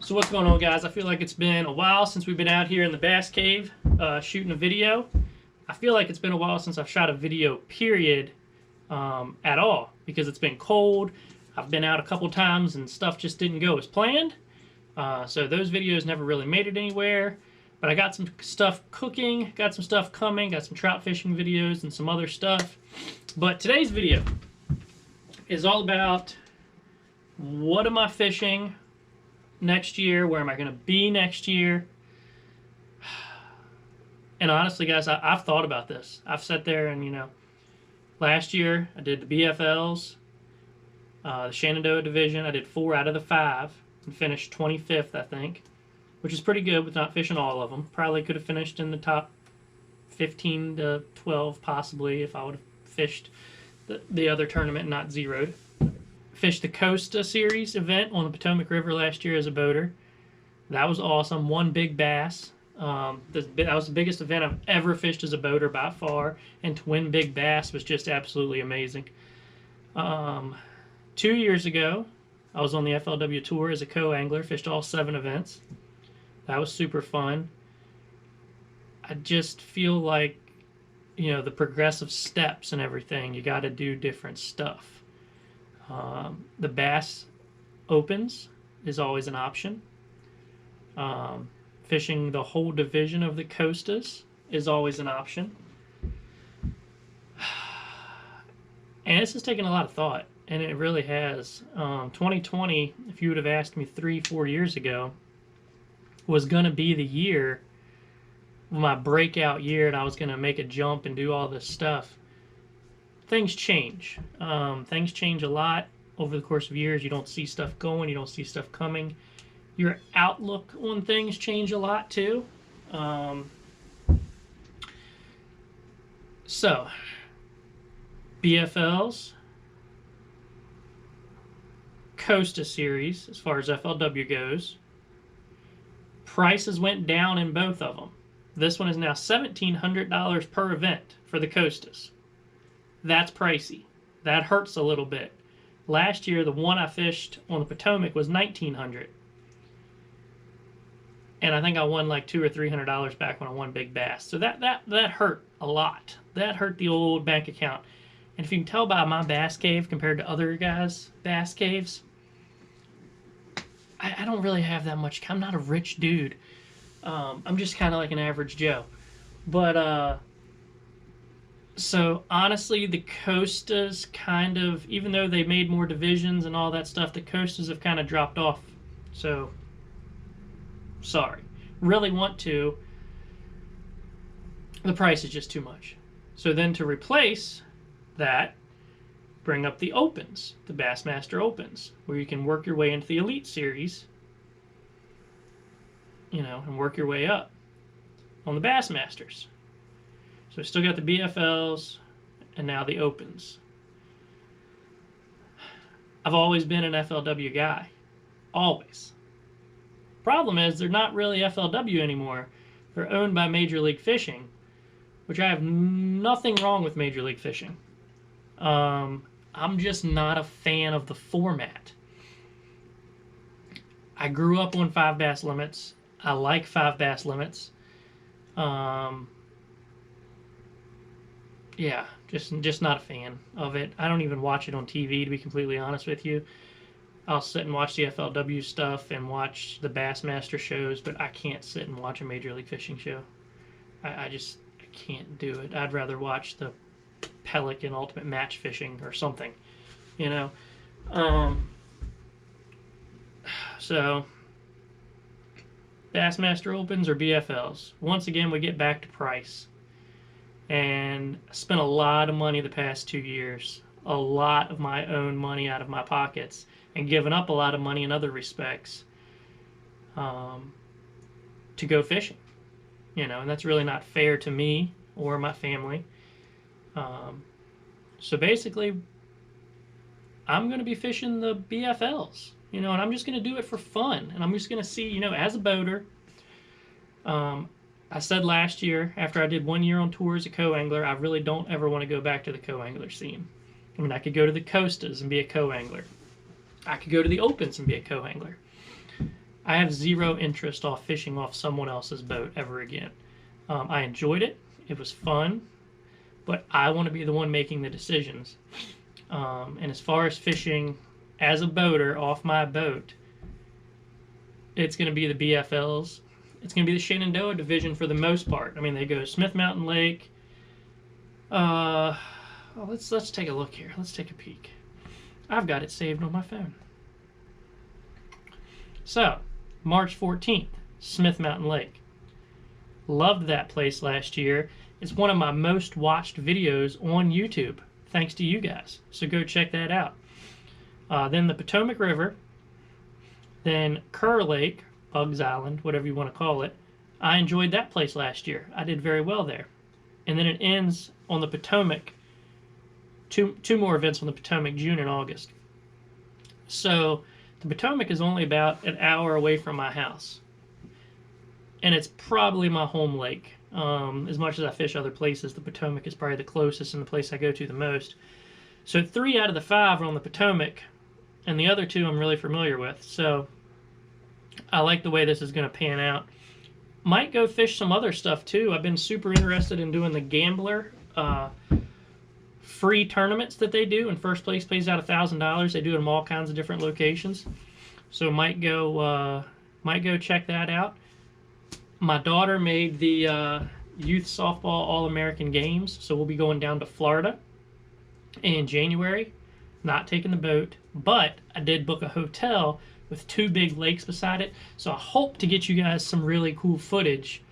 So what's going on, guys? I feel like it's been a while since we've been out here in the Bass Cave shooting a video. I feel like it's been a while since I've shot a video, period, at all, because it's been cold. I've been out a couple times and stuff just didn't go as planned. So those videos never really made it anywhere. But I got some stuff cooking, got some stuff coming, got some trout fishing videos and some other stuff. But today's video is all about what am I fishing next year, where am I going to be next year. And honestly, guys, I've thought about this. I've sat there and, last year I did the BFLs, the Shenandoah division. I did 4 out of the 5 and finished 25th, I think, which is pretty good with not fishing all of them. Probably could have finished in the top 15 to 12 possibly if I would have fished the other tournament and not zeroed. Fished the Costa Series event on the Potomac River last year as a boater. That was awesome. Won big bass. That was the biggest event I've ever fished as a boater by far, and to win big bass was just absolutely amazing. 2 years ago, I was on the FLW Tour as a co-angler, fished all 7 events. That was super fun. I just feel like, the progressive steps and everything, you got to do different stuff. The Bass Opens is always an option. Fishing the whole division of the Costas is always an option. And this has taken a lot of thought, and it really has. 2020, if you would have asked me 3-4 years ago, was going to be the year, my breakout year, and I was going to make a jump and do all this stuff. Things change. Things change a lot over the course of years. You don't see stuff going. You don't see stuff coming. Your outlook on things change a lot too. So, BFLs, Costa Series, as far as FLW goes, prices went down in both of them. This one is now $1,700 per event for the Costas. That's pricey. That hurts a little bit. Last year, the one I fished on the Potomac was $1,900. And I think I won like $200 or $300 back when I won big bass. So that hurt a lot. That hurt the old bank account. And if you can tell by my bass cave compared to other guys' bass caves, I don't really have that much. I'm not a rich dude. I'm just kind of like an average Joe. But, so honestly, the Costas kind of, even though they made more divisions and all that stuff, the Costas have kind of dropped off. So, sorry. Really want to. The price is just too much. So then to replace that, bring up the Opens, the Bassmaster Opens, where you can work your way into the Elite Series, and work your way up on the Bassmasters. So we still got the BFLs and now the Opens. I've always been an FLW guy. Always. Problem is, they're not really FLW anymore. They're owned by Major League Fishing, which I have nothing wrong with Major League Fishing. I'm just not a fan of the format. I grew up on 5 bass limits. I like 5 bass limits. Yeah, just not a fan of it. I don't even watch it on TV, to be completely honest with you. I'll sit and watch the FLW stuff and watch the Bassmaster shows, but I can't sit and watch a Major League Fishing show. I can't do it. I'd rather watch the Pelican Ultimate Match Fishing or something, So, Bassmaster Opens or BFLs. Once again, we get back to price. And I spent a lot of money the past 2 years. A lot of my own money out of my pockets. And given up a lot of money in other respects to go fishing. And that's really not fair to me or my family. So basically, I'm going to be fishing the BFLs. And I'm just going to do it for fun. And I'm just going to see, as a boater, I said last year, after I did 1 year on tour as a co-angler, I really don't ever want to go back to the co-angler scene. I could go to the Costas and be a co-angler. I could go to the Opens and be a co-angler. I have zero interest off fishing off someone else's boat ever again. I enjoyed it. It was fun, but I want to be the one making the decisions. And as far as fishing as a boater off my boat, it's going to be the BFLs. It's going to be the Shenandoah division for the most part. I mean, they go Smith Mountain Lake. Let's take a look here. Let's take a peek. I've got it saved on my phone. So, March 14th, Smith Mountain Lake. Loved that place last year. It's one of my most watched videos on YouTube, thanks to you guys. So go check that out. Then the Potomac River. Then Kerr Lake, Bugs Island, whatever you want to call it. I enjoyed that place last year. I did very well there. And then it ends on the Potomac. Two more events on the Potomac, June and August. So the Potomac is only about an hour away from my house. And it's probably my home lake. As much as I fish other places, the Potomac is probably the closest and the place I go to the most. So 3 out of the 5 are on the Potomac, and the other 2 I'm really familiar with. So I like the way this is going to pan out. Might go fish some other stuff too. I've been super interested in doing the Gambler free tournaments that they do, and first place pays out $1,000. They do them all kinds of different locations. So might go check that out. My daughter made the youth softball All-American Games, so we'll be going down to Florida in January. Not taking the boat, but I did book a hotel with 2 big lakes beside it, so I hope to get you guys some really cool footage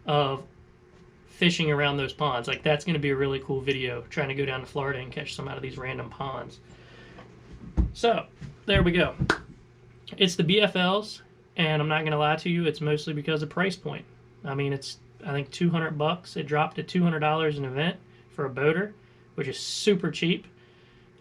of fishing around those ponds. Like, that's going to be a really cool video, trying to go down to Florida and catch some out of these random ponds. So, there we go. It's the BFLs. And I'm not going to lie to you, it's mostly because of price point. I mean, it's, I think, $200. It dropped to $200 an event for a boater, which is super cheap,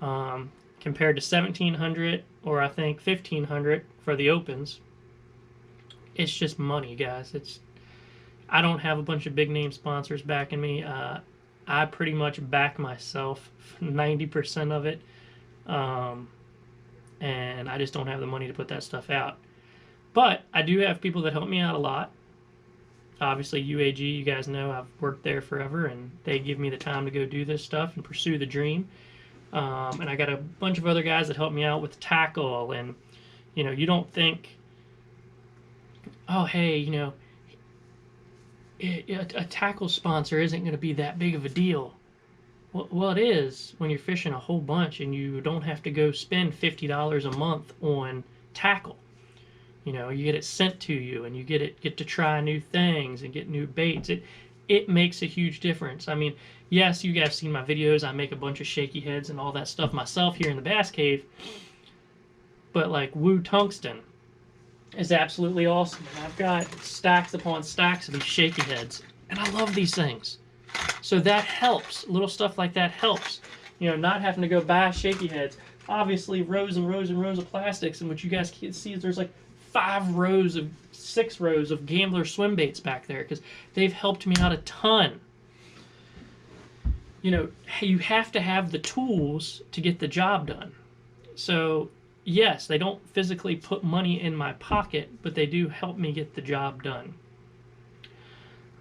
compared to $1,700 or I think $1,500 for the opens. It's just money, guys. I don't have a bunch of big name sponsors backing me. I pretty much back myself 90% of it, and I just don't have the money to put that stuff out. But I do have people that help me out a lot. Obviously, UAG, you guys know I've worked there forever, and they give me the time to go do this stuff and pursue the dream. And I got a bunch of other guys that help me out with tackle. And, you know, you don't think, oh, hey, you know, a tackle sponsor isn't going to be that big of a deal. Well, it is when you're fishing a whole bunch and you don't have to go spend $50 a month on tackle. You know, you get it sent to you, and you get to try new things and get new baits. It makes a huge difference. I mean, yes, you guys seen my videos. I make a bunch of shaky heads and all that stuff myself here in the Bass Cave. But like Woo Tungsten is absolutely awesome. And I've got stacks upon stacks of these shaky heads, and I love these things. So that helps. Little stuff like that helps. You know, not having to go buy shaky heads. Obviously, rows and rows and rows of plastics, and what you guys can see is there's like 6 rows of Gambler swim baits back there, because they've helped me out a ton. You know, you have to have the tools to get the job done. So yes, they don't physically put money in my pocket, but they do help me get the job done.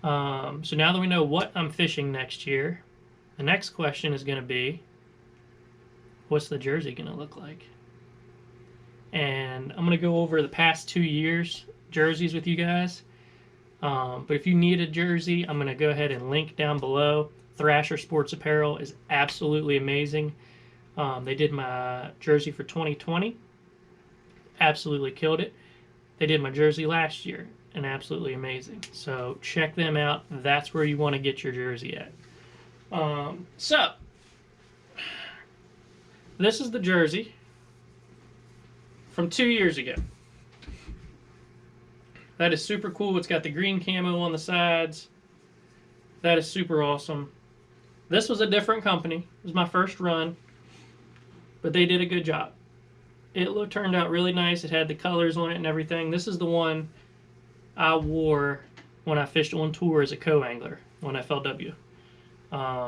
So now that we know what I'm fishing next year, the next question is going to be, what's the jersey going to look like? And I'm going to go over the past 2 years jerseys with you guys. But if you need a jersey, I'm going to go ahead and link down below. Thrasher Sports Apparel is absolutely amazing. They did my jersey for 2020. Absolutely killed it. They did my jersey last year, and absolutely amazing. So check them out. That's where you want to get your jersey at. So this is the jersey from 2 years ago. That is super cool. It's got the green camo on the sides. That is super awesome. This was a different company. It was my first run, but they did a good job. It turned out really nice. It had the colors on it and everything. This is the one I wore when I fished on tour as a co-angler on FLW.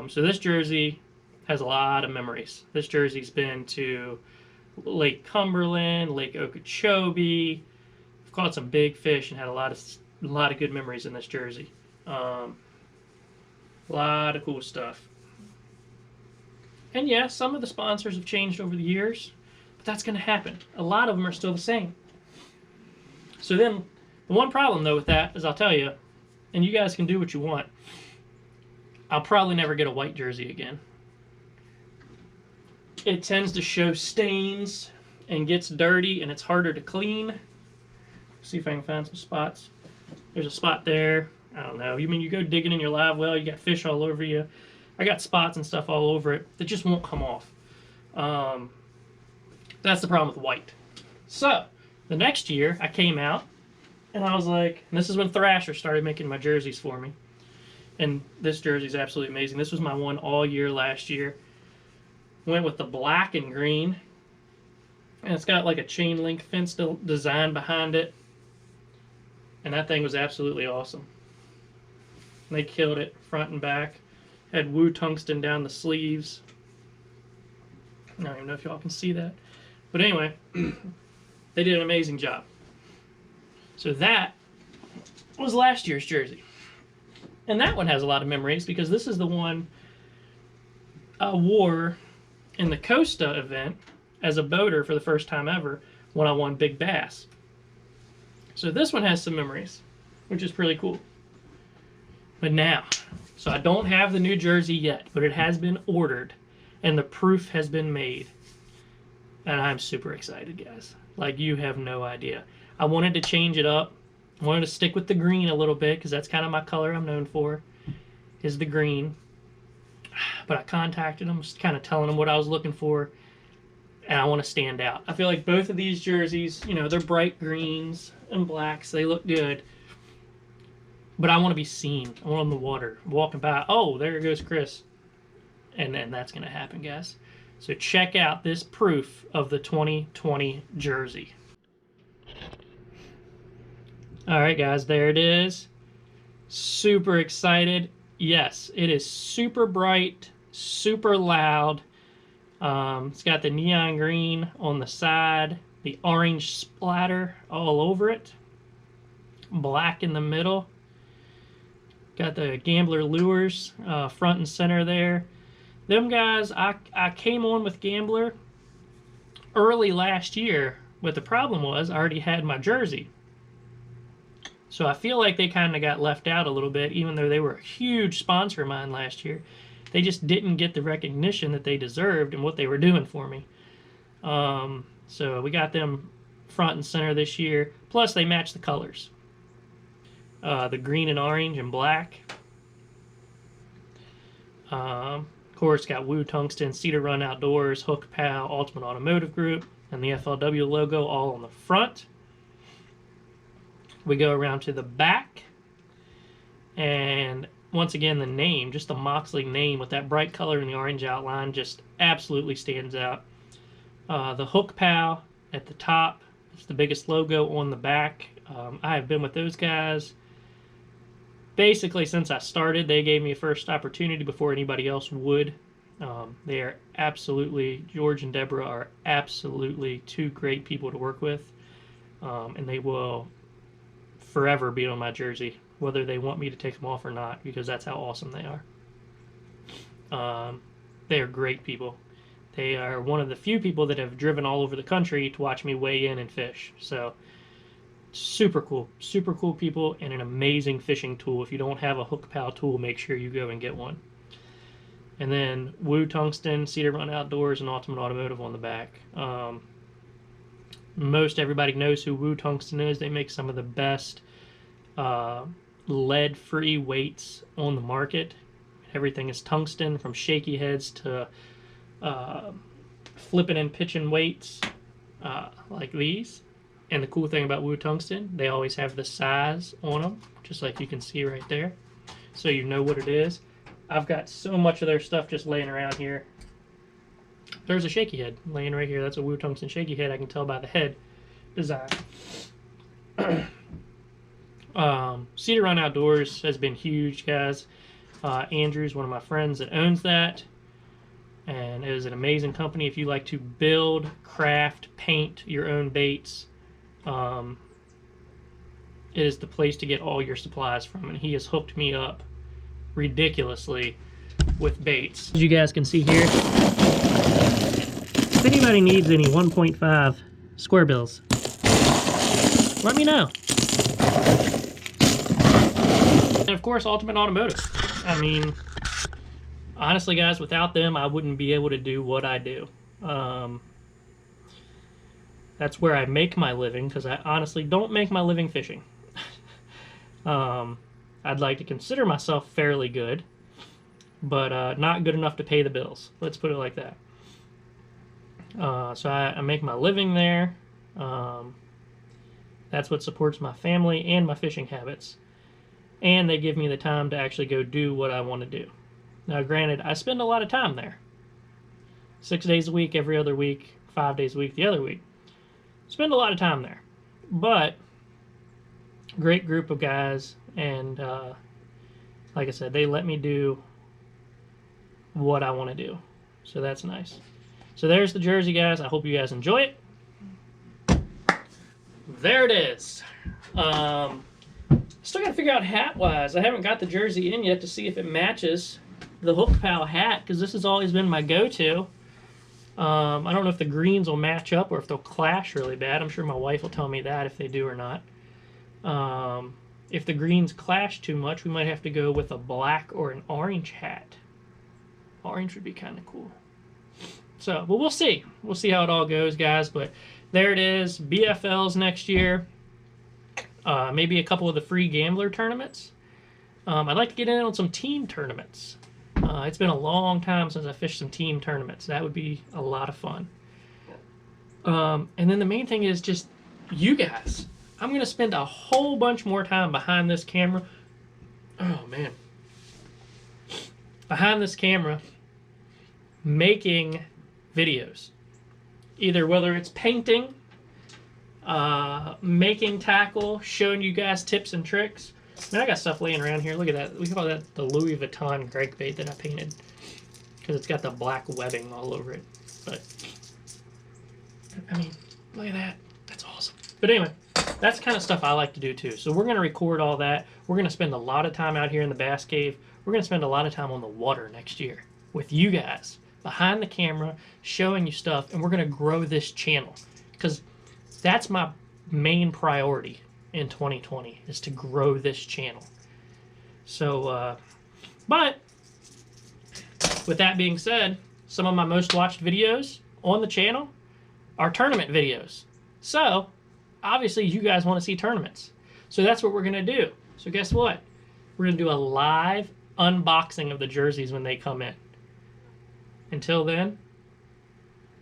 So this jersey has a lot of memories. This jersey's been to Lake Cumberland, Lake Okeechobee, I've caught some big fish and had a lot of good memories in this jersey. A lot of cool stuff. And yeah, some of the sponsors have changed over the years, but that's going to happen. A lot of them are still the same. So then, the one problem though with that is I'll tell you, and you guys can do what you want, I'll probably never get a white jersey again. It tends to show stains and gets dirty and it's harder to clean. See if I can find some spots. There's a spot there. I don't know. You go digging in your live well, you got fish all over you. I got spots and stuff all over it that just won't come off. That's the problem with white. So, the next year I came out and I was like, and this is when Thrasher started making my jerseys for me. And this jersey is absolutely amazing. This was my one all year last year. Went with the black and green. And it's got like a chain link fence design behind it. And that thing was absolutely awesome. They killed it front and back. Had Woo Tungsten down the sleeves. I don't even know if y'all can see that. But anyway, they did an amazing job. So that was last year's jersey. And that one has a lot of memories because this is the one I wore in the Costa event as a boater for the first time ever when I won Big Bass. So this one has some memories, which is pretty cool. But now, so I don't have the new jersey yet, but it has been ordered and the proof has been made. And I'm super excited, guys. Like, you have no idea. I wanted to change it up. I wanted to stick with the green a little bit because that's kind of my color I'm known for, is the green. But I contacted them, just kind of telling them what I was looking for, and I want to stand out. I feel like both of these jerseys, you know, they're bright greens and blacks. They look good. But I want to be seen. I want on the water. I'm walking by, oh, there goes Chris. And then that's going to happen, guys. So check out this proof of the 2020 jersey. All right, guys, there it is. Super excited. Yes, it is super bright, super loud. It's got the neon green on the side, the orange splatter all over it, black in the middle. Got the Gambler lures front and center there. Them guys, I came on with Gambler early last year, but the problem was I already had my jersey. So I feel like they kind of got left out a little bit, even though they were a huge sponsor of mine last year. They just didn't get the recognition that they deserved and what they were doing for me. So we got them front and center this year. Plus, they match the colors. The green and orange and black. Of course, got Woo Tungsten, Cedar Run Outdoors, Hook Pal, Ultimate Automotive Group, and the FLW logo all on the front. We go around to the back, and once again, the name, just the Moxley name with that bright color and the orange outline just absolutely stands out. The Hook Pal at the top, it's the biggest logo on the back. I have been with those guys basically since I started. They gave me a first opportunity before anybody else would. They are absolutely, George and Deborah are absolutely two great people to work with, and they will forever be on my jersey, whether they want me to take them off or not, because that's how awesome they are. They are great people. They are one of the few people that have driven all over the country to watch me weigh in and fish. So, super cool people, and an amazing fishing tool. If you don't have a Hook Pal tool, make sure you go and get one. And then Woo Tungsten, Cedar Run Outdoors, and Ultimate Automotive on the back. Most everybody knows who Woo Tungsten is. They make some of the best lead-free weights on the market. Everything is tungsten, from shaky heads to flipping and pitching weights like these. And the cool thing about Woo Tungsten, they always have the size on them, just like you can see right there, so you know what it is. I've got so much of their stuff just laying around here. There's a shaky head laying right here. That's a Woo Tungsten shaky head. I can tell by the head design. Cedar Run Outdoors has been huge, guys. Andrew's one of my friends that owns that, and it is an amazing company. If you like to build, craft, paint your own baits, it is the place to get all your supplies from, and he has hooked me up ridiculously with baits. As you guys can see here, if anybody needs any 1.5 square bills, let me know. And of course, Ultimate Automotive. I mean, honestly, guys, without them, I wouldn't be able to do what I do. That's where I make my living, because I honestly don't make my living fishing. I'd like to consider myself fairly good, but not good enough to pay the bills. Let's put it like that. So I make my living there. That's what supports my family and my fishing habits. And they give me the time to actually go do what I want to do. Now, granted, I spend a lot of time there. 6 days a week, every other week, 5 days a week, the other week. Spend a lot of time there. But, great group of guys, and like I said, they let me do what I want to do. So that's nice. So there's the jersey, guys. I hope you guys enjoy it. There it is. Still got to figure out hat-wise. I haven't got the jersey in yet to see if it matches the Hook Pal hat, because this has always been my go-to. I don't know if the greens will match up or if they'll clash really bad. I'm sure my wife will tell me that if they do or not. If the greens clash too much, we might have to go with a black or an orange hat. Orange would be kind of cool. So, but we'll see. We'll see how it all goes, guys. But there it is. BFLs next year. Maybe a couple of the free gambler tournaments. I'd like to get in on some team tournaments. It's been a long time since I fished some team tournaments. That would be a lot of fun. And then the main thing is just you guys. I'm going to spend a whole bunch more time behind this camera. Oh, man. Behind this camera making videos. Either whether it's painting, making tackle, showing you guys tips and tricks. Man, I got stuff laying around here. Look at that. We call that the Louis Vuitton crankbait that I painted, because it's got the black webbing all over it. But, I mean, look at that. That's awesome. But anyway, that's the kind of stuff I like to do too. So we're going to record all that. We're going to spend a lot of time out here in the Bass Cave. We're going to spend a lot of time on the water next year with you guys, behind the camera, showing you stuff, and we're going to grow this channel, because that's my main priority in 2020, is to grow this channel. So, but with that being said, some of my most watched videos on the channel are tournament videos. So, obviously, you guys want to see tournaments. So that's what we're going to do. So guess what? We're going to do a live unboxing of the jerseys when they come in. Until then,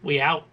we out.